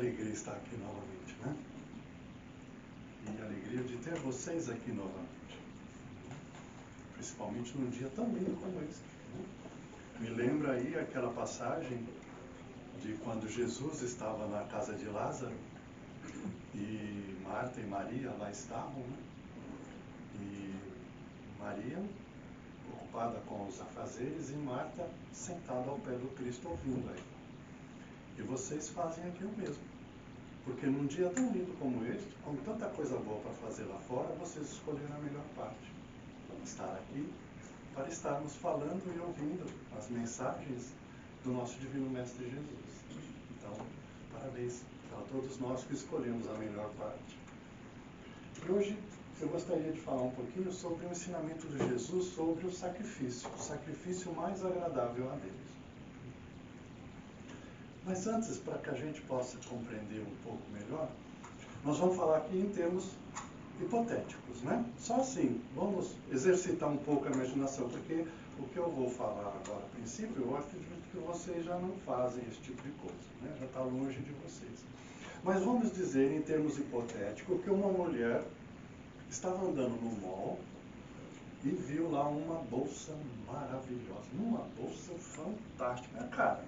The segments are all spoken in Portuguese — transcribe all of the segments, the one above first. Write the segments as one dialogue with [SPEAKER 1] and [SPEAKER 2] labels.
[SPEAKER 1] alegria estar aqui novamente, né? E a alegria de ter vocês aqui novamente. Principalmente num dia tão lindo como esse. Né? Me lembra aí aquela passagem de quando Jesus estava na casa de Lázaro e Marta e Maria lá estavam, né? E Maria ocupada com os afazeres e Marta sentada ao pé do Cristo ouvindo aí. E vocês fazem aqui o mesmo. Porque num dia tão lindo como este, com tanta coisa boa para fazer lá fora, vocês escolheram a melhor parte. Estar aqui para estarmos falando e ouvindo as mensagens do nosso Divino Mestre Jesus. Então, parabéns para todos nós que escolhemos a melhor parte. E hoje eu gostaria de falar um pouquinho sobre o ensinamento de Jesus sobre o sacrifício mais agradável a Deus. Mas antes, para que a gente possa compreender um pouco melhor, nós vamos falar aqui em termos hipotéticos, né? Só assim, vamos exercitar um pouco a imaginação, porque o que eu vou falar agora, a princípio, eu acredito que vocês já não fazem esse tipo de coisa, né? Já está longe de vocês. Mas vamos dizer, em termos hipotéticos, que uma mulher estava andando no mall e viu lá uma bolsa maravilhosa, uma bolsa fantástica, cara,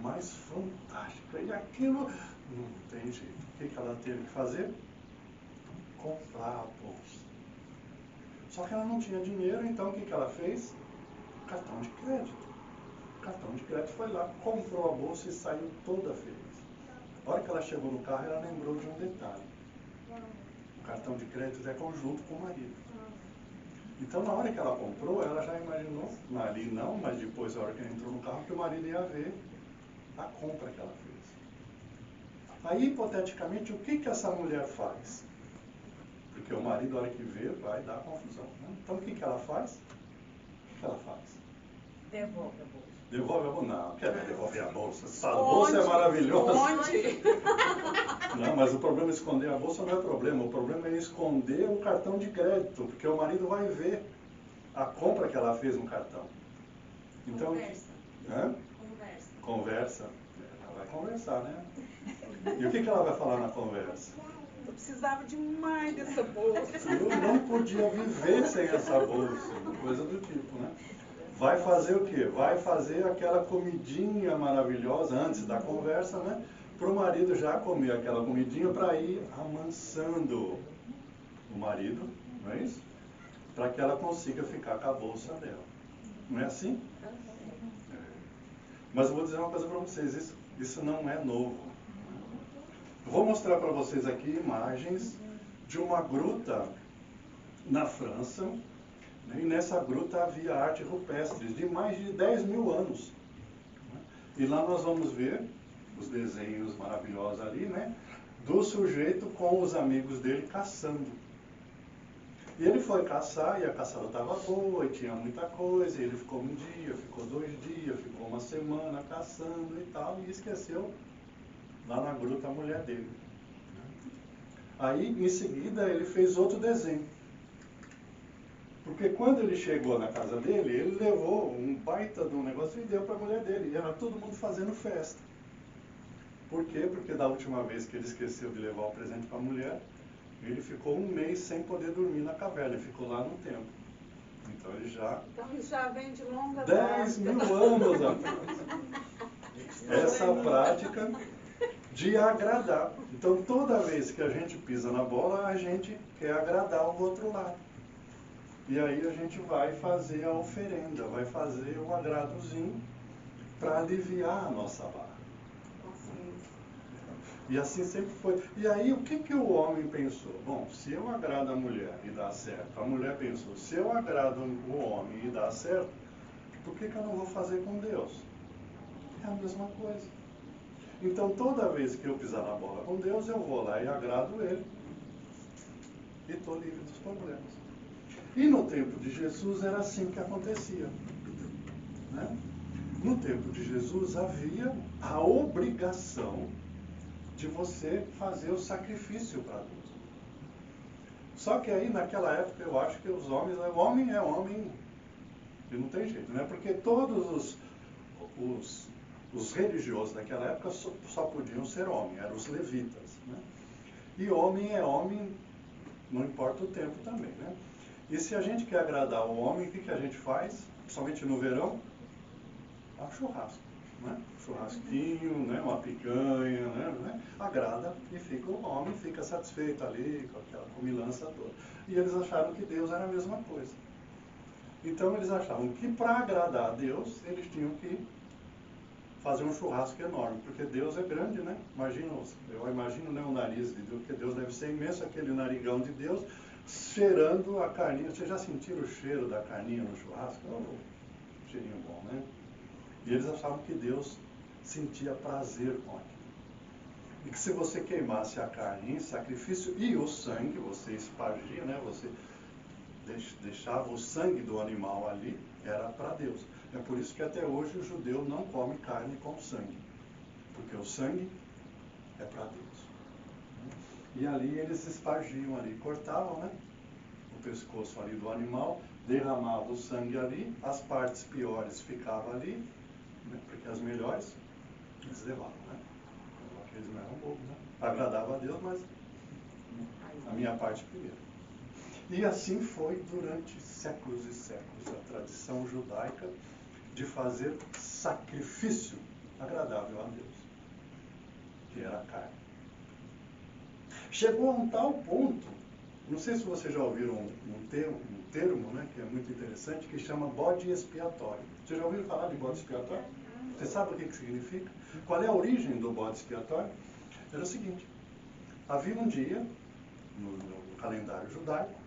[SPEAKER 1] mais fantástica. E aquilo, não tem jeito. O que ela teve que fazer? Comprar a bolsa. Só que ela não tinha dinheiro, então o que ela fez? Cartão de crédito. O cartão de crédito foi lá, comprou a bolsa e saiu toda feliz. A hora que ela chegou no carro, ela lembrou de um detalhe. O cartão de crédito é conjunto com o marido. Então, na hora que ela comprou, ela já imaginou, ali não, mas depois, na hora que ela entrou no carro, que o marido ia ver a compra que ela fez. Aí, hipoteticamente, o que essa mulher faz? Porque o marido, na hora que vê, vai dar confusão. Né? Então, o que ela faz? O que ela faz?
[SPEAKER 2] Devolve a bolsa.
[SPEAKER 1] Devolve a bolsa? Não, quer devolver a bolsa? Essa bolsa é maravilhosa.
[SPEAKER 2] Onde?
[SPEAKER 1] Não, mas o problema de esconder a bolsa não é problema. O problema é esconder o cartão de crédito, porque o marido vai ver a compra que ela fez no cartão. Então,
[SPEAKER 3] Conversa.
[SPEAKER 1] Hã? Conversa. Ela vai conversar, né? E o que ela vai falar na conversa?
[SPEAKER 2] Eu precisava demais dessa bolsa.
[SPEAKER 1] Eu não podia viver sem essa bolsa, coisa do tipo, né? Vai fazer o quê? Vai fazer aquela comidinha maravilhosa antes da conversa, né? Para o marido já comer aquela comidinha para ir amansando o marido, não é isso? Para que ela consiga ficar com a bolsa dela. Não é assim? É. Mas eu vou dizer uma coisa para vocês, isso não é novo. Vou mostrar para vocês aqui imagens de uma gruta na França, né? E nessa gruta havia artes rupestres de mais de 10 mil anos. Né? E lá nós vamos ver os desenhos maravilhosos ali, né? Do sujeito com os amigos dele caçando. E ele foi caçar e a caçada estava boa e tinha muita coisa. E ele ficou um dia, ficou 2 dias, ficou uma semana caçando e tal. E esqueceu lá na gruta a mulher dele. Aí, em seguida, ele fez outro desenho. Porque quando ele chegou na casa dele, ele levou um baita de um negócio e deu para a mulher dele. E era todo mundo fazendo festa. Por quê? Porque da última vez que ele esqueceu de levar o presente para a mulher, ele ficou 1 mês sem poder dormir na caverna. Ele ficou lá no templo. Então ele já...
[SPEAKER 2] Então isso já vem de longa
[SPEAKER 1] 10 mil anos atrás. Essa prática de agradar. Então, toda vez que a gente pisa na bola, a gente quer agradar o outro lado. E aí a gente vai fazer a oferenda, vai fazer o agradozinho para aliviar a nossa barra. E assim sempre foi. E aí, o que o homem pensou? Bom, se eu agrado a mulher e dá certo, a mulher pensou, se eu agrado o homem e dá certo, por que eu não vou fazer com Deus? É a mesma coisa. Então, toda vez que eu pisar na bola com Deus, eu vou lá e agrado Ele. E estou livre dos problemas. E no tempo de Jesus era assim que acontecia. Né? No tempo de Jesus havia a obrigação de você fazer o sacrifício para Deus. Só que aí, naquela época, eu acho que os homens... Homem é homem e não tem jeito, né? Porque todos Os religiosos daquela época só podiam ser homens, eram os levitas. Né? E homem é homem, não importa o tempo também. Né? E se a gente quer agradar o homem, o que a gente faz? Principalmente no verão, um churrasco. Né? Churrasquinho, né? Uma picanha, né? Agrada e fica o homem fica satisfeito ali com aquela comilança toda. E eles acharam que Deus era a mesma coisa. Então eles achavam que para agradar a Deus, eles tinham que fazer um churrasco enorme, porque Deus é grande, né? Eu imagino, né, o nariz de Deus, porque Deus deve ser imenso, aquele narigão de Deus, cheirando a carninha. Vocês já sentiram o cheiro da carninha no churrasco? Oh, cheirinho bom, né? E eles achavam que Deus sentia prazer com aquilo. E que se você queimasse a carne em sacrifício e o sangue, você espargia, né? Você deixava o sangue do animal ali, era para Deus. É por isso que até hoje o judeu não come carne com sangue. Porque o sangue é para Deus. E ali eles espargiam ali, cortavam, né? O pescoço ali do animal, derramavam o sangue ali, as partes piores ficavam ali, né? Porque as melhores eles levavam, né? Porque eles não eram bobos, né? Agradava a Deus, mas a minha parte primeiro. E assim foi durante séculos e séculos a tradição judaica de fazer sacrifício agradável a Deus, que era a carne. Chegou a um tal ponto, não sei se vocês já ouviram um termo, né, que é muito interessante, que chama bode expiatório. Vocês já ouviram falar de bode expiatório? Você sabe o que significa? Qual é a origem do bode expiatório? Era o seguinte: havia um dia no calendário judaico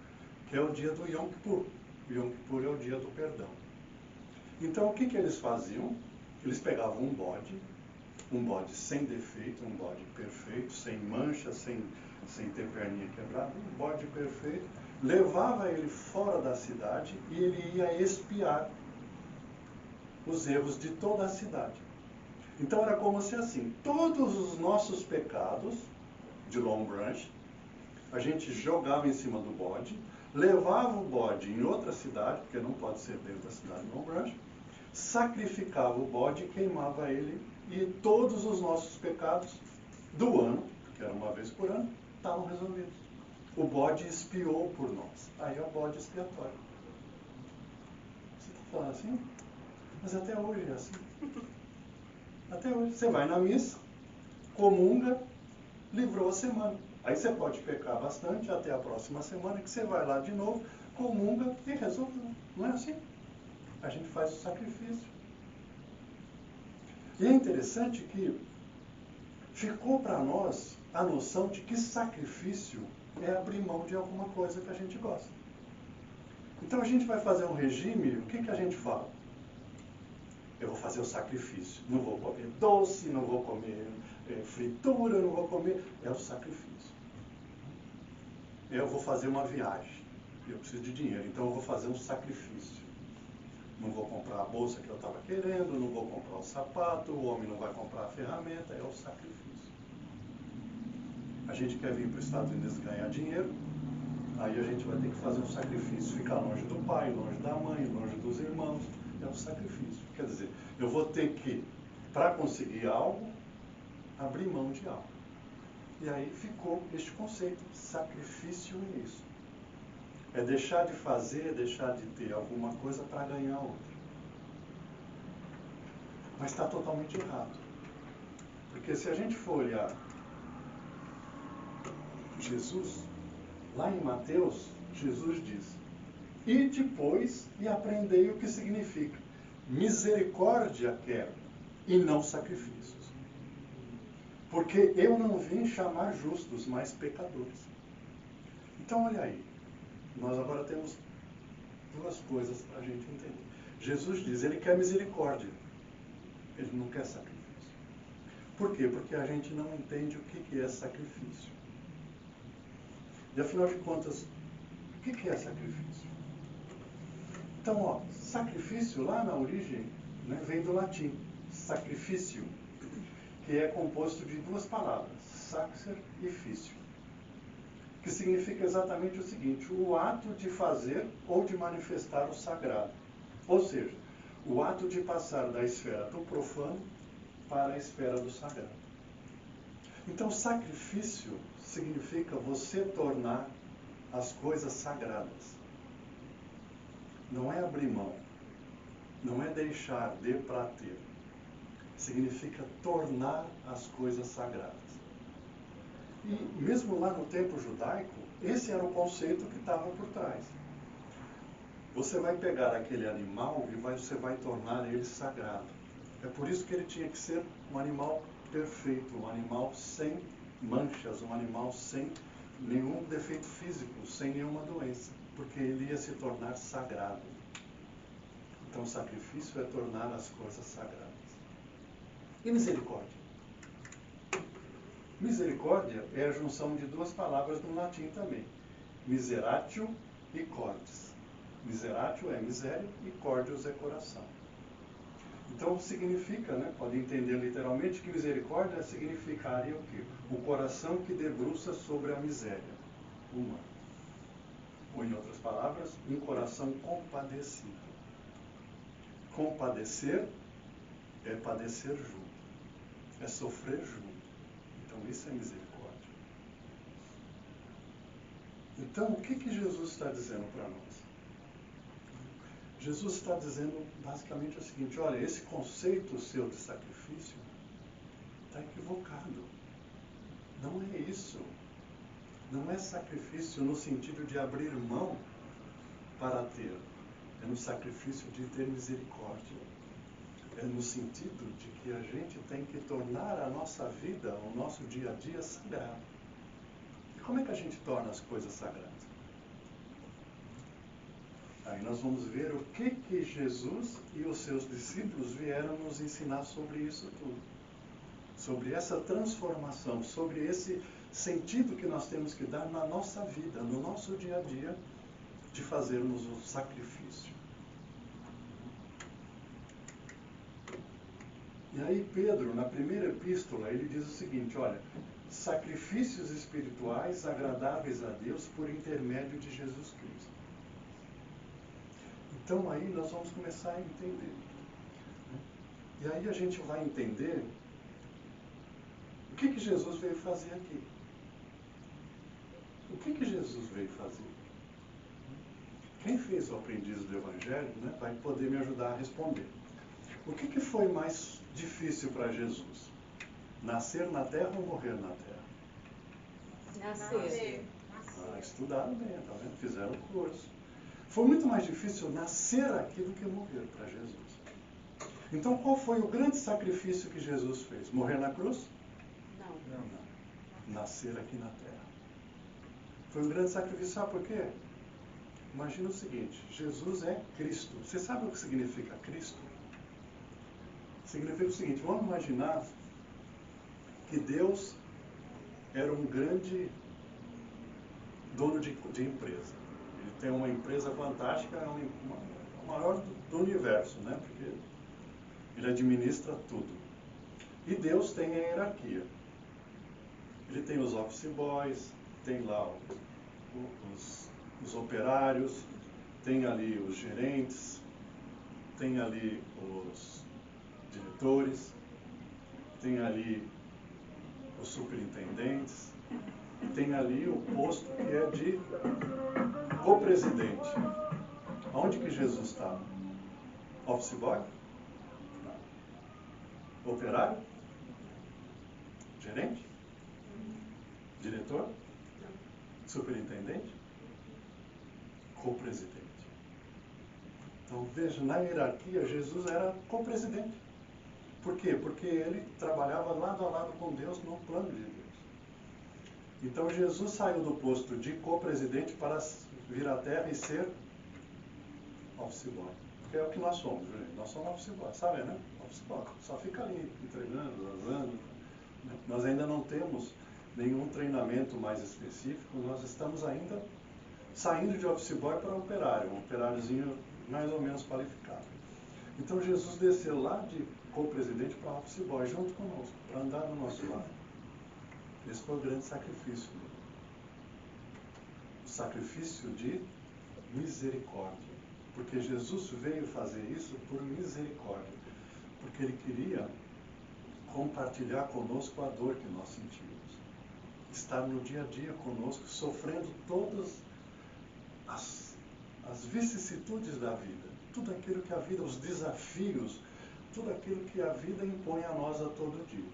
[SPEAKER 1] que é o dia do Yom Kippur. O Yom Kippur é o dia do perdão. Então, o que eles faziam? Eles pegavam um bode sem defeito, um bode perfeito, sem mancha, sem ter perninha quebrada, um bode perfeito, levava ele fora da cidade e ele ia expiar os erros de toda a cidade. Então, era como se assim, todos os nossos pecados de Long Branch, a gente jogava em cima do bode, levava o bode em outra cidade, porque não pode ser dentro da cidade de Long Branch, sacrificava o bode e queimava ele, e todos os nossos pecados do ano, que era uma vez por ano, estavam resolvidos. O bode expiou por nós. Aí é o bode expiatório. Você está falando assim? Mas até hoje é assim. Até hoje. Você vai na missa, comunga, livrou a semana. Aí você pode pecar bastante até a próxima semana, que você vai lá de novo, comunga e resolveu. Não é assim? A gente faz o sacrifício. E é interessante que ficou para nós a noção de que sacrifício é abrir mão de alguma coisa que a gente gosta. Então a gente vai fazer um regime, o que a gente fala? Eu vou fazer o sacrifício. Não vou comer doce, não vou comer fritura, não vou comer... É o sacrifício. Eu vou fazer uma viagem. Eu preciso de dinheiro, então eu vou fazer um sacrifício. Não vou comprar a bolsa que eu estava querendo, não vou comprar o sapato, o homem não vai comprar a ferramenta, é o sacrifício. A gente quer vir para os Estados Unidos ganhar dinheiro, aí a gente vai ter que fazer um sacrifício, ficar longe do pai, longe da mãe, longe dos irmãos, é um sacrifício. Quer dizer, eu vou ter que, para conseguir algo, abrir mão de algo. E aí ficou este conceito, sacrifício é isso. É deixar de fazer, é deixar de ter alguma coisa para ganhar outra. Mas está totalmente errado. Porque se a gente for olhar Jesus, lá em Mateus, Jesus diz: ide, pois, e aprendei o que significa. Misericórdia quero, e não sacrifícios. Porque eu não vim chamar justos, mas pecadores. Então, olha aí. Nós agora temos duas coisas para a gente entender. Jesus diz, ele quer misericórdia. Ele não quer sacrifício. Por quê? Porque a gente não entende o que é sacrifício. E afinal de contas, o que é sacrifício? Então, ó, sacrifício lá na origem, né, vem do latim, sacrifício, que é composto de duas palavras, saxer e fício, que significa exatamente o seguinte, o ato de fazer ou de manifestar o sagrado. Ou seja, o ato de passar da esfera do profano para a esfera do sagrado. Então, sacrifício significa você tornar as coisas sagradas. Não é abrir mão, não é deixar de para ter. Significa tornar as coisas sagradas. E mesmo lá no tempo judaico, esse era o conceito que estava por trás. Você vai pegar aquele animal e você vai tornar ele sagrado. É por isso que ele tinha que ser um animal perfeito, um animal sem manchas, um animal sem nenhum defeito físico, sem nenhuma doença, porque ele ia se tornar sagrado. Então, o sacrifício é tornar as coisas sagradas. E misericórdia? Misericórdia é a junção de duas palavras no latim também. Miseratio e cordis. Miseratio é miséria e cordius é coração. Então significa, pode entender literalmente, que misericórdia significaria o quê? O coração que debruça sobre a miséria humana. Ou em outras palavras, um coração compadecido. Compadecer é padecer junto, é sofrer junto. Então isso é misericórdia. Então o que Jesus está dizendo para nós? Jesus está dizendo basicamente o seguinte: olha, esse conceito seu de sacrifício está equivocado. Não é isso. Não é sacrifício no sentido de abrir mão para ter. É no sacrifício de ter misericórdia. É no sentido de que a gente tem que tornar a nossa vida, o nosso dia a dia sagrado. E como é que a gente torna as coisas sagradas? Aí nós vamos ver o que Jesus e os seus discípulos vieram nos ensinar sobre isso tudo. Sobre essa transformação, sobre esse sentido que nós temos que dar na nossa vida, no nosso dia a dia, de fazermos o sacrifício. E aí Pedro, na primeira epístola, ele diz o seguinte: olha, sacrifícios espirituais agradáveis a Deus por intermédio de Jesus Cristo. Então aí nós vamos começar a entender. E aí a gente vai entender o que Jesus veio fazer aqui. O que Jesus veio fazer? Quem fez o aprendiz do Evangelho, vai poder me ajudar a responder. O que foi mais difícil para Jesus? Nascer na terra ou morrer na terra?
[SPEAKER 2] Nascer.
[SPEAKER 1] Estudaram bem, tá vendo? Fizeram o curso. Foi muito mais difícil nascer aqui do que morrer para Jesus. Então, qual foi o grande sacrifício que Jesus fez? Morrer na cruz? Não. Nascer aqui na terra. Foi um grande sacrifício, sabe por quê? Imagina o seguinte: Jesus é Cristo. Você sabe o que significa Cristo? Significa o seguinte: vamos imaginar que Deus era um grande dono de empresa. Ele tem uma empresa fantástica, é a maior do universo, porque ele administra tudo. E Deus tem a hierarquia. Ele tem os office boys, tem lá os operários, tem ali os gerentes, tem ali os diretores, tem ali os superintendentes, tem ali o posto que é de co-presidente. Onde que Jesus estava? Office boy? Não. Operário? Gerente? Diretor? Superintendente? Co-presidente. Então veja, na hierarquia Jesus era co-presidente. Por quê? Porque ele trabalhava lado a lado com Deus no plano de Deus. Então Jesus saiu do posto de co-presidente para vir à terra e ser office boy. Porque é o que nós somos, gente. Nós somos office boy, sabe, Office boy. Só fica ali entregando, lavando. Nós ainda não temos nenhum treinamento mais específico. Nós estamos ainda saindo de office boy para operário, um operáriozinho mais ou menos qualificado. Então Jesus desceu lá de co-presidente para office boy junto conosco, para andar do nosso lado. Esse foi o grande sacrifício dele. O sacrifício de misericórdia. Porque Jesus veio fazer isso por misericórdia. Porque ele queria compartilhar conosco a dor que nós sentimos. Estar no dia a dia conosco, sofrendo todas as vicissitudes da vida. Tudo aquilo que a vida, os desafios, tudo aquilo que a vida impõe a nós a todo dia.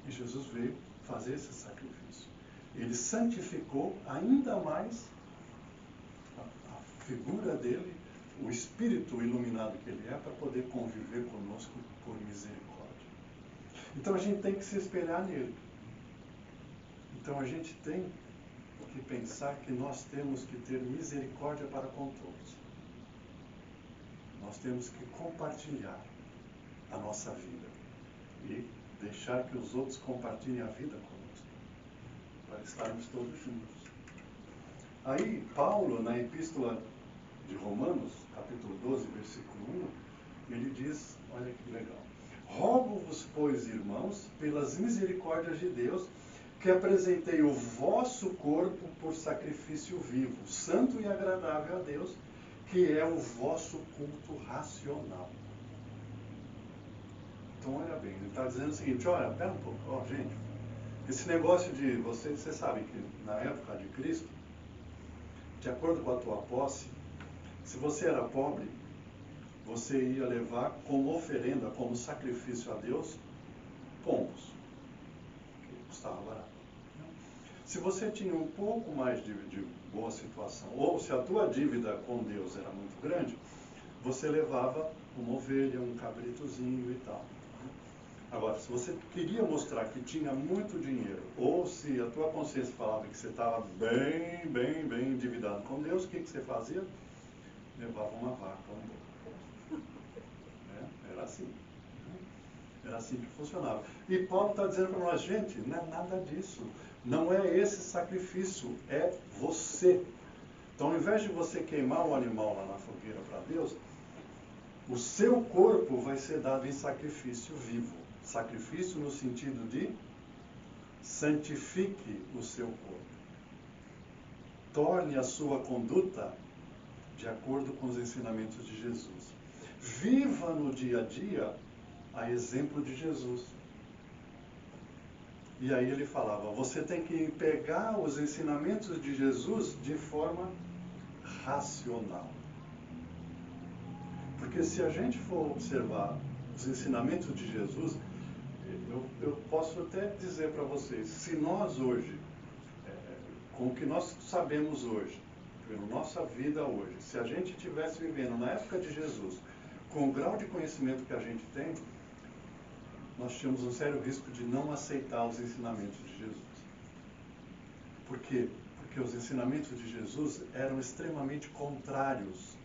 [SPEAKER 1] E Jesus veio fazer esse sacrifício. Ele santificou ainda mais a figura dele, o espírito iluminado que ele é, para poder conviver conosco por misericórdia. Então a gente tem que se espelhar nele. Então a gente tem que pensar que nós temos que ter misericórdia para com todos. Nós temos que compartilhar a nossa vida e deixar que os outros compartilhem a vida conosco, para estarmos todos juntos. Aí Paulo, na Epístola de Romanos, capítulo 12, versículo 1, ele diz, olha que legal: rogo-vos, pois, irmãos, pelas misericórdias de Deus, que apresentei o vosso corpo por sacrifício vivo, santo e agradável a Deus, que é o vosso culto racional. Então, olha bem, ele está dizendo o seguinte: olha, pera um pouco, gente, esse negócio de você sabe que na época de Cristo, de acordo com a tua posse, se você era pobre, você ia levar como oferenda, como sacrifício a Deus, pombos, que custava barato. Se você tinha um pouco mais de boa situação, ou se a tua dívida com Deus era muito grande, você levava uma ovelha, um cabritozinho e tal. Agora, se você queria mostrar que tinha muito dinheiro, ou se a tua consciência falava que você estava bem endividado com Deus, o que você fazia? Levava uma vaca, um boi. Era assim. Era assim que funcionava. E Paulo está dizendo para nós, gente, não é nada disso. Não é esse sacrifício, é você. Então, ao invés de você queimar o animal lá na fogueira para Deus, o seu corpo vai ser dado em sacrifício vivo. Sacrifício no sentido de santifique o seu corpo. Torne a sua conduta de acordo com os ensinamentos de Jesus. Viva no dia a dia a exemplo de Jesus. E aí ele falava, você tem que pegar os ensinamentos de Jesus de forma racional. Porque se a gente for observar os ensinamentos de Jesus, eu posso até dizer para vocês, se nós hoje, com o que nós sabemos hoje, pela nossa vida hoje, se a gente estivesse vivendo na época de Jesus, com o grau de conhecimento que a gente tem, nós tínhamos um sério risco de não aceitar os ensinamentos de Jesus. Por quê? Porque os ensinamentos de Jesus eram extremamente contrários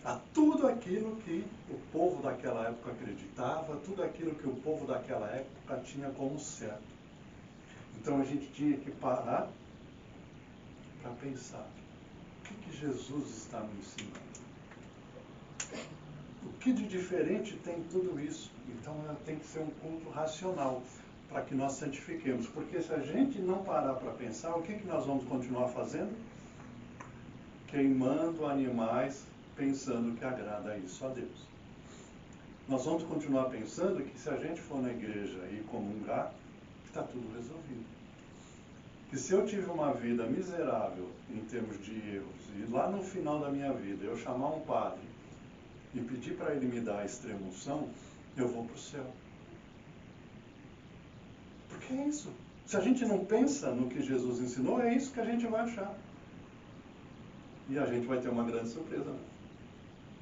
[SPEAKER 1] a tudo aquilo que o povo daquela época acreditava, tudo aquilo que o povo daquela época tinha como certo. Então a gente tinha que parar para pensar, o que Jesus está me ensinando? O que de diferente tem tudo isso? Então tem que ser um culto racional para que nós santifiquemos. Porque se a gente não parar para pensar, o que nós vamos continuar fazendo? Queimando animais, pensando que agrada isso a Deus. Nós vamos continuar pensando que se a gente for na igreja e comungar, está tudo resolvido. Que se eu tive uma vida miserável em termos de erros, e lá no final da minha vida eu chamar um padre e pedir para ele me dar a extrema-unção, eu vou para o céu. Porque é isso. Se a gente não pensa no que Jesus ensinou, é isso que a gente vai achar. E a gente vai ter uma grande surpresa, né?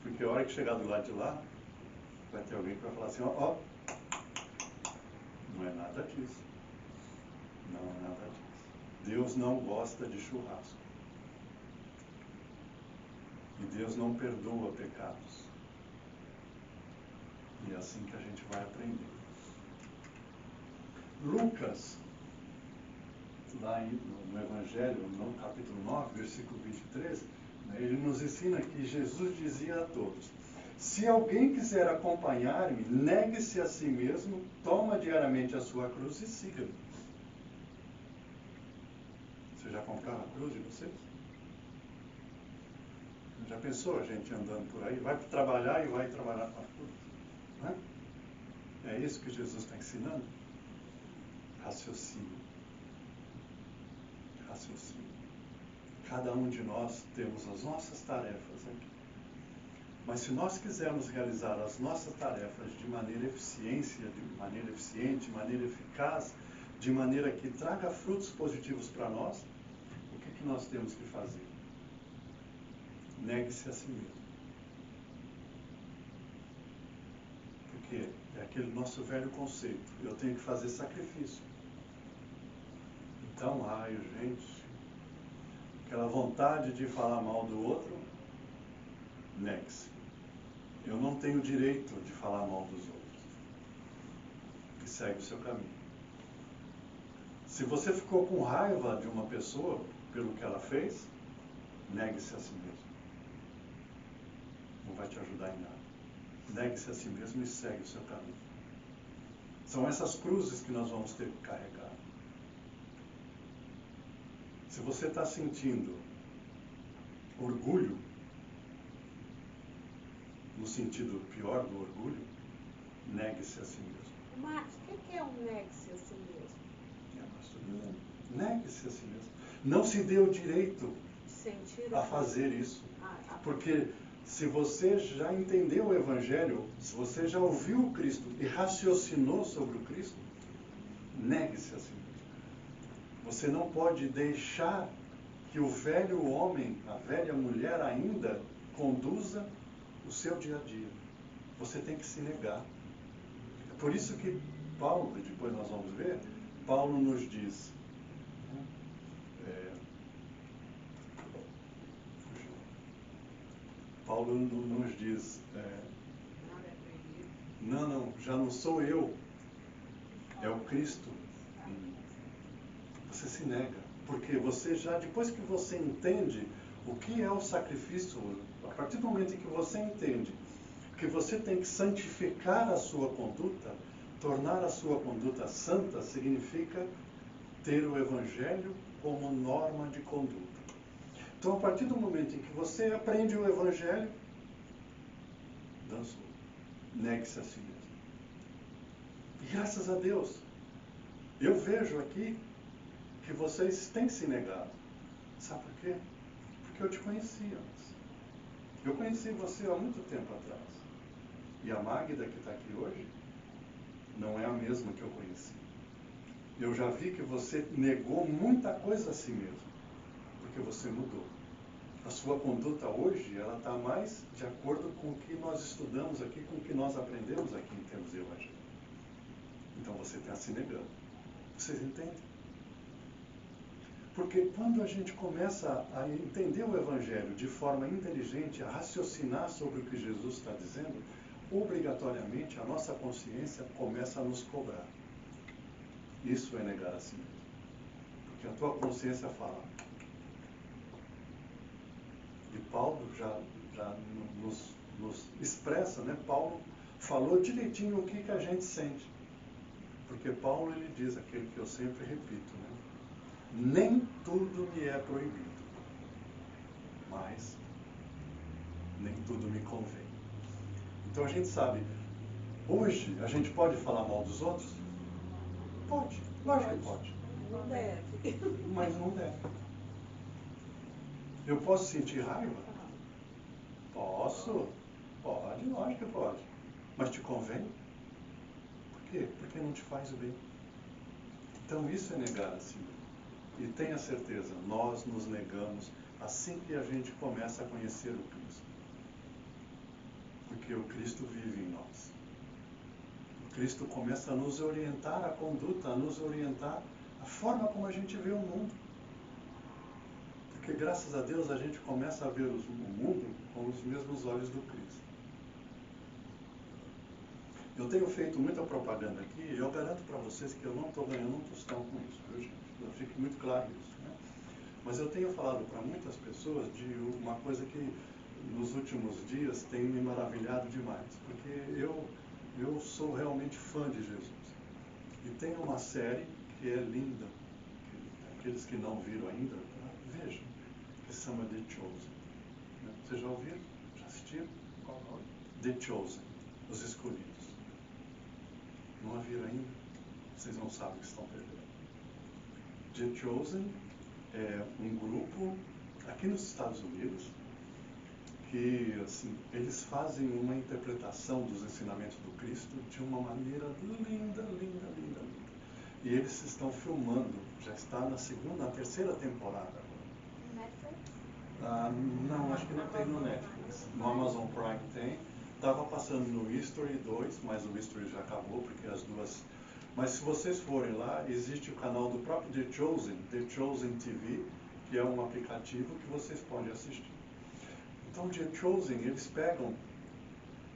[SPEAKER 1] Porque a hora que chegar do lado de lá, vai ter alguém que vai falar assim, ó, não é nada disso. Não é nada disso. Deus não gosta de churrasco. E Deus não perdoa pecados. E é assim que a gente vai aprender. Lucas, lá no Evangelho, no capítulo 9, versículo 23, ele nos ensina que Jesus dizia a todos, se alguém quiser acompanhar-me, negue-se a si mesmo, toma diariamente a sua cruz e siga-me. Vocês já compraram a cruz de vocês? Já pensou a gente andando por aí? Vai trabalhar e vai trabalhar com a cruz? Né? É isso que Jesus está ensinando? Raciocínio. Raciocínio. Cada um de nós temos as nossas tarefas aqui. Mas se nós quisermos realizar as nossas tarefas de maneira eficiente, de maneira eficaz, de maneira que traga frutos positivos para nós, o que nós temos que fazer? Negue-se a si mesmo. Porque é aquele nosso velho conceito. Eu tenho que fazer sacrifício. Então, gente, aquela vontade de falar mal do outro, negue-se. Eu não tenho direito de falar mal dos outros. E segue o seu caminho. Se você ficou com raiva de uma pessoa pelo que ela fez, negue-se a si mesmo. Não vai te ajudar em nada. Negue-se a si mesmo e segue o seu caminho. São essas cruzes que nós vamos ter que carregar. Se você está sentindo orgulho, no sentido pior do orgulho, negue-se a si mesmo.
[SPEAKER 2] Marcos, o que é um negue-se a si mesmo?
[SPEAKER 1] Negue-se a si mesmo. Não se dê o direito
[SPEAKER 2] Sentir
[SPEAKER 1] a fazer isso.
[SPEAKER 2] Ah.
[SPEAKER 1] Porque se você já entendeu o Evangelho, se você já ouviu o Cristo e raciocinou sobre o Cristo, negue-se a si mesmo. Você não pode deixar que o velho homem, a velha mulher ainda, conduza o seu dia a dia. Você tem que se negar. É por isso que Paulo, e depois nós vamos ver, Paulo nos diz, Paulo nos diz, não, já não sou eu, é o Cristo. Você se nega, porque você já, depois que você entende o que é o sacrifício, a partir do momento em que você entende que você tem que santificar a sua conduta, tornar a sua conduta santa, significa ter o Evangelho como norma de conduta. Então, a partir do momento em que você aprende o Evangelho, dançou, negue-se a si mesmo. E graças a Deus, eu vejo aqui que vocês têm se negado. Sabe por quê? Porque eu te conhecia antes. Eu conheci você há muito tempo atrás. E a Magda que está aqui hoje não é a mesma que eu conheci. Eu já vi que você negou muita coisa a si mesmo, porque você mudou. A sua conduta hoje, ela está mais de acordo com o que nós estudamos aqui, com o que nós aprendemos aqui em termos de Evangelho. Então você está se negando. Vocês entendem? Porque quando a gente começa a entender o Evangelho de forma inteligente, a raciocinar sobre o que Jesus está dizendo, obrigatoriamente a nossa consciência começa a nos cobrar. Isso é negar a si mesmo. Porque a tua consciência fala. E Paulo já nos expressa, né? Paulo falou direitinho o que a gente sente. Porque Paulo, ele diz aquilo que eu sempre repito, né? Nem tudo me é proibido, mas nem tudo me convém. Então a gente sabe, hoje a gente pode falar mal dos outros? Pode, lógico que pode.
[SPEAKER 2] Não deve.
[SPEAKER 1] Mas não deve. Eu posso sentir raiva? Posso. Pode, lógico que pode. Mas te convém? Por quê? Porque não te faz bem. Então isso é negar a si mesmo. E tenha certeza, nós nos negamos assim que a gente começa a conhecer o Cristo. Porque o Cristo vive em nós. O Cristo começa a nos orientar a conduta, a nos orientar a forma como a gente vê o mundo. Porque graças a Deus a gente começa a ver o mundo com os mesmos olhos do Cristo. Eu tenho feito muita propaganda aqui e eu garanto para vocês que eu não estou ganhando um tostão com isso, viu, gente? Fique muito claro isso, né? Mas eu tenho falado para muitas pessoas de uma coisa que nos últimos dias tem me maravilhado demais, porque eu sou realmente fã de Jesus. E tem uma série que é linda, que aqueles que não viram ainda, vejam, que se chama The Chosen. Vocês já ouviram? Já assistiram?
[SPEAKER 3] Qual o nome?
[SPEAKER 1] The Chosen, os escolhidos. não a viram ainda, vocês não sabem o que estão perdendo. The Chosen é um grupo aqui nos Estados Unidos que, assim, eles fazem uma interpretação dos ensinamentos do Cristo de uma maneira linda, linda, linda, linda. E eles estão filmando, já está na terceira temporada.
[SPEAKER 2] Netflix?
[SPEAKER 1] Não, acho que não tem no Netflix. No Amazon Prime tem. Estava passando no History 2, mas o History já acabou, porque as duas... Mas se vocês forem lá, existe o canal do próprio The Chosen TV, que é um aplicativo que vocês podem assistir. Então, The Chosen, eles pegam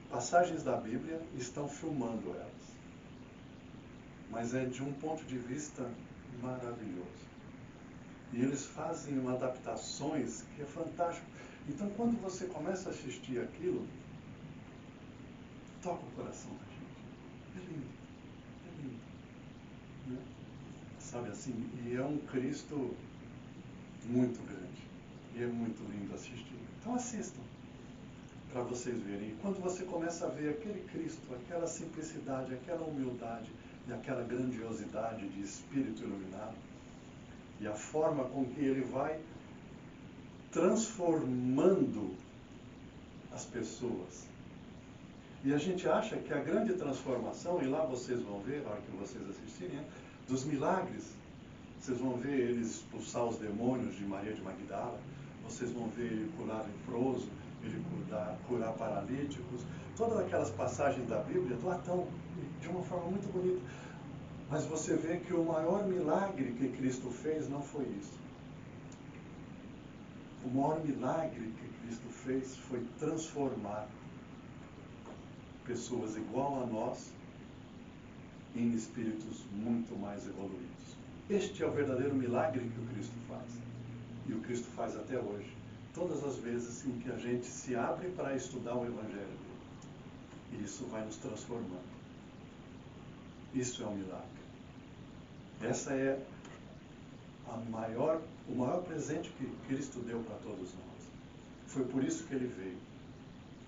[SPEAKER 1] passagens da Bíblia e estão filmando elas. Mas é de um ponto de vista maravilhoso. E eles fazem adaptações que é fantástico. Então, quando você começa a assistir aquilo, toca o coração da gente. É lindo. É lindo. Né? Sabe assim? E é um Cristo muito grande. E é muito lindo assistir. Então assistam, para vocês verem. E quando você começa a ver aquele Cristo, aquela simplicidade, aquela humildade e aquela grandiosidade de espírito iluminado, e a forma com que ele vai transformando as pessoas. E a gente acha que a grande transformação, e lá vocês vão ver, na hora que vocês assistirem, dos milagres. Vocês vão ver ele expulsar os demônios de Maria de Magdala, vocês vão ver ele curar leproso, ele curar paralíticos, todas aquelas passagens da Bíblia lá estão de uma forma muito bonita. Mas você vê que o maior milagre que Cristo fez não foi isso. O maior milagre que Cristo fez foi transformar pessoas igual a nós em espíritos muito mais evoluídos. Este é o verdadeiro milagre que o Cristo faz. E o Cristo faz até hoje. Todas as vezes em que a gente se abre para estudar o Evangelho dele. E isso vai nos transformando. Isso é um milagre. Essa é o maior presente que Cristo deu para todos nós. Foi por isso que ele veio.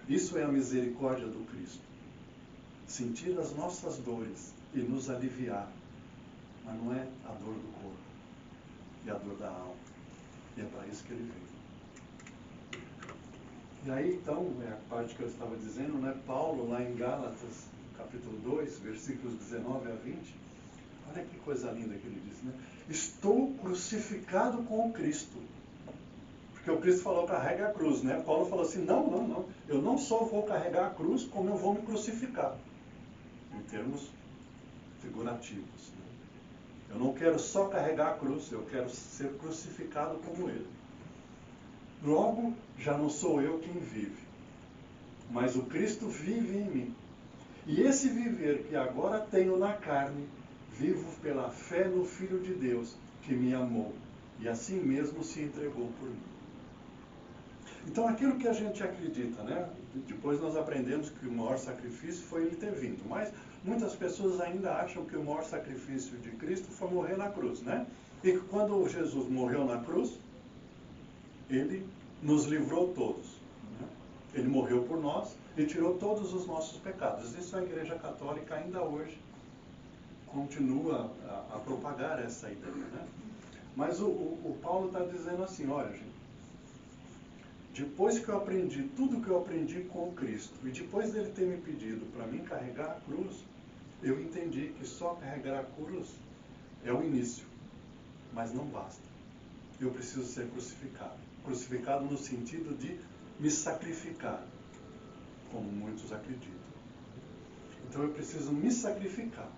[SPEAKER 1] Isso é a misericórdia do Cristo. Sentir as nossas dores e nos aliviar. Mas não é a dor do corpo, é a dor da alma. E é para isso que ele veio. E aí, então, é a parte que eu estava dizendo, né? Paulo, lá em Gálatas, capítulo 2, versículos 19 a 20, olha que coisa linda que ele diz, né? Estou crucificado com o Cristo. Porque o Cristo falou, carrega a cruz, né? Paulo falou assim, não, eu não só vou carregar a cruz, como eu vou me crucificar. Em termos figurativos. Né? Eu não quero só carregar a cruz, eu quero ser crucificado como ele. Logo, já não sou eu quem vive, mas o Cristo vive em mim. E esse viver que agora tenho na carne, vivo pela fé no Filho de Deus, que me amou, e assim mesmo se entregou por mim. Então, aquilo que a gente acredita, né? Depois nós aprendemos que o maior sacrifício foi ele ter vindo, mas muitas pessoas ainda acham que o maior sacrifício de Cristo foi morrer na cruz, né? E que quando Jesus morreu na cruz, ele nos livrou todos. Né? Ele morreu por nós e tirou todos os nossos pecados. Isso a Igreja Católica ainda hoje continua a propagar essa ideia. Né? Mas o Paulo está dizendo assim, olha, gente, depois que eu aprendi tudo que eu aprendi com Cristo, e depois dele ter me pedido para mim carregar a cruz, eu entendi que só carregar a cruz é o início, mas não basta. Eu preciso ser crucificado. Crucificado no sentido de me sacrificar, como muitos acreditam. Então eu preciso me sacrificar.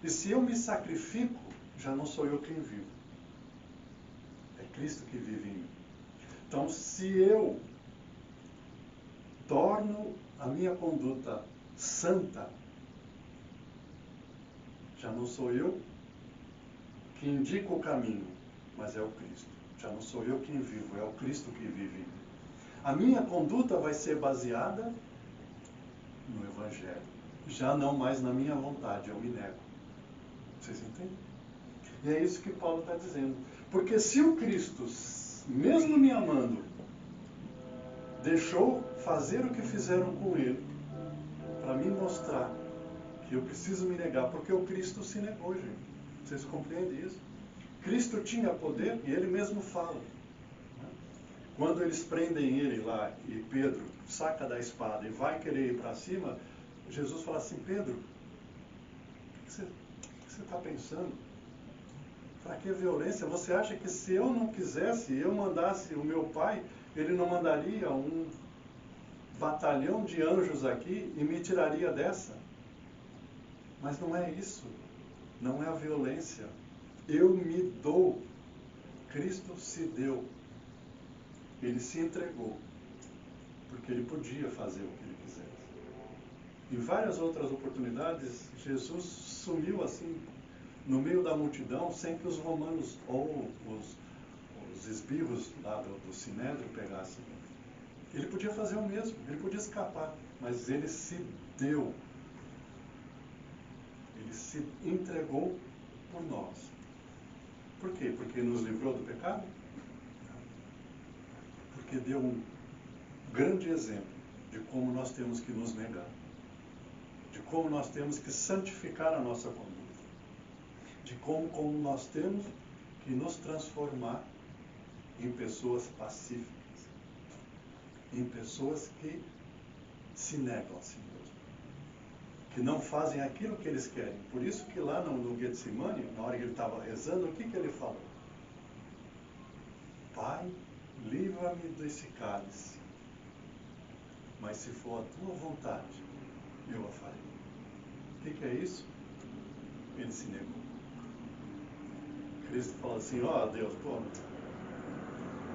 [SPEAKER 1] E se eu me sacrifico, já não sou eu quem vivo. É Cristo que vive em mim. Então, se eu torno a minha conduta santa, já não sou eu que indico o caminho, mas é o Cristo. Já não sou eu quem vivo, é o Cristo que vive em mim. A minha conduta vai ser baseada no Evangelho. Já não mais na minha vontade, eu me nego. Vocês entendem? E é isso que Paulo está dizendo. Porque se o Cristo, mesmo me amando, deixou fazer o que fizeram com ele, para me mostrar Eu preciso me negar, porque o Cristo se negou, gente. Vocês compreendem isso? Cristo tinha poder e ele mesmo fala. Quando eles prendem ele lá e Pedro saca da espada e vai querer ir para cima, Jesus fala assim: Pedro, o que você está pensando? Para que violência? Você acha que se eu não quisesse, eu mandasse o meu pai, ele não mandaria um batalhão de anjos aqui e me tiraria dessa? Mas não é isso. Não é a violência. Eu me dou. Cristo se deu. Ele se entregou. Porque ele podia fazer o que ele quisesse. Em várias outras oportunidades, Jesus sumiu assim, no meio da multidão, sem que os romanos ou os esbirros lá do Sinédrio pegassem. Ele podia fazer o mesmo, ele podia escapar, mas ele se deu. Ele se entregou por nós. Por quê? Porque nos livrou do pecado? Porque deu um grande exemplo de como nós temos que nos negar, de como nós temos que santificar a nossa conduta, de como nós temos que nos transformar em pessoas pacíficas, em pessoas que se negam a si mesmos, que não fazem aquilo que eles querem. Por isso que lá no Getsemane, na hora que ele estava rezando, o que ele falou? Pai, livra-me desse cálice, mas se for a tua vontade, eu a farei. O que é isso? Ele se negou. Cristo falou assim: ó Deus, pô,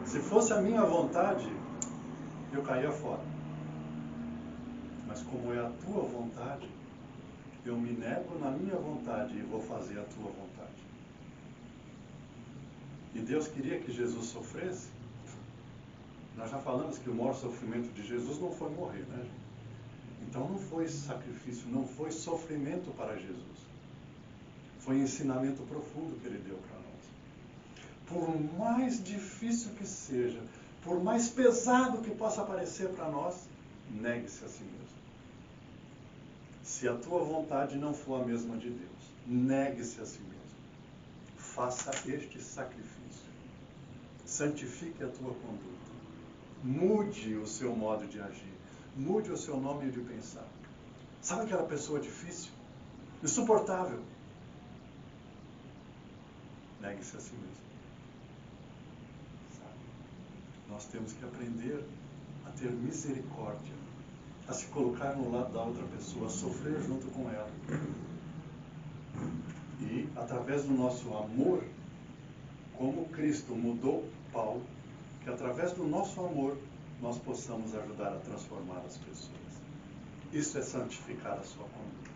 [SPEAKER 1] se fosse a minha vontade, eu caía fora. Mas como é a tua vontade, eu me nego na minha vontade e vou fazer a tua vontade. E Deus queria que Jesus sofresse. Nós já falamos que o maior sofrimento de Jesus não foi morrer, né, gente? Então não foi sacrifício, não foi sofrimento para Jesus. Foi ensinamento profundo que ele deu para nós. Por mais difícil que seja, por mais pesado que possa parecer para nós, negue-se a si mesmo. Se a tua vontade não for a mesma de Deus, negue-se a si mesmo. Faça este sacrifício. Santifique a tua conduta. Mude o seu modo de agir. Mude o seu nome de pensar. Sabe aquela pessoa difícil? Insuportável? Negue-se a si mesmo. Sabe? Nós temos que aprender a ter misericórdia, a se colocar no lado da outra pessoa, a sofrer junto com ela. E, através do nosso amor, como Cristo mudou Paulo, que através do nosso amor, nós possamos ajudar a transformar as pessoas. Isso é santificar a sua conduta.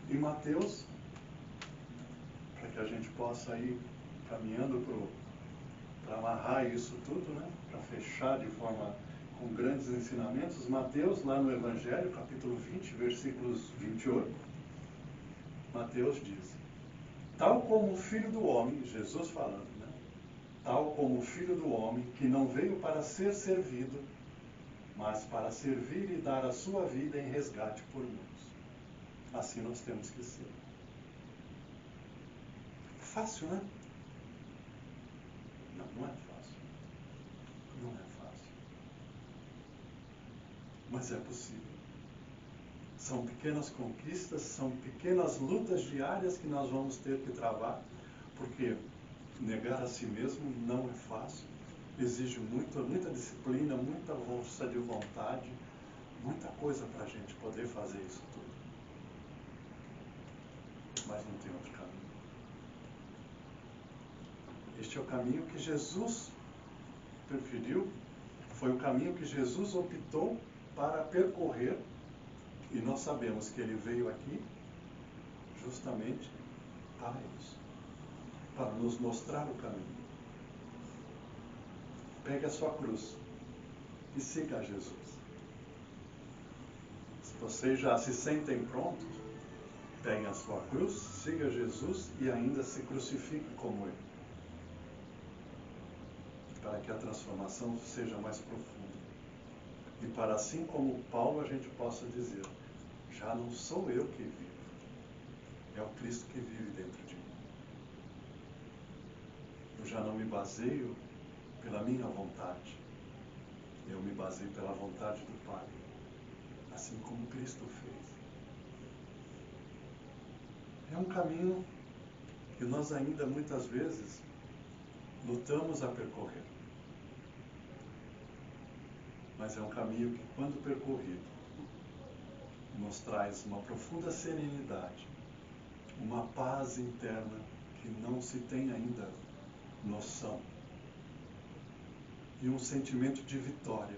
[SPEAKER 1] Em Mateus, para que a gente possa ir caminhando para amarrar isso tudo, né? Para fechar de forma com grandes ensinamentos, Mateus, lá no Evangelho, capítulo 20, versículos 28, Mateus diz: tal como o Filho do Homem, Jesus falando, né? Tal como o Filho do Homem, que não veio para ser servido, mas para servir e dar a sua vida em resgate por muitos. Assim nós temos que ser. Fácil, né? Não, não é fácil. Não é fácil. Mas é possível. São pequenas conquistas, são pequenas lutas diárias que nós vamos ter que travar, porque negar a si mesmo não é fácil. Exige muita disciplina, muita força de vontade, muita coisa para a gente poder fazer isso tudo. Mas não tem outro caminho. Este é o caminho que Jesus preferiu, foi o caminho que Jesus optou para percorrer, e nós sabemos que ele veio aqui justamente para isso, para nos mostrar o caminho. Pegue a sua cruz e siga a Jesus. Se vocês já se sentem prontos, peguem a sua cruz, siga Jesus e ainda se crucifique como ele, para que a transformação seja mais profunda. E para assim como Paulo a gente possa dizer: já não sou eu que vivo, é o Cristo que vive dentro de mim. Eu já não me baseio pela minha vontade, eu me baseio pela vontade do Pai, assim como Cristo fez. É um caminho que nós ainda muitas vezes lutamos a percorrer. Mas é um caminho que, quando percorrido, nos traz uma profunda serenidade, uma paz interna que não se tem ainda noção, e um sentimento de vitória,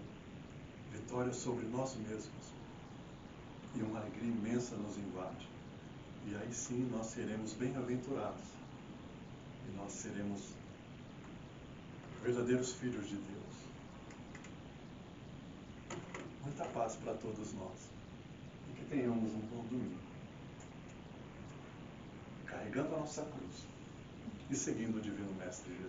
[SPEAKER 1] vitória sobre nós mesmos, e uma alegria imensa nos invade. E aí sim nós seremos bem-aventurados, e nós seremos verdadeiros filhos de Deus. Muita paz para todos nós, e que tenhamos um bom domingo, carregando a nossa cruz e seguindo o Divino Mestre Jesus.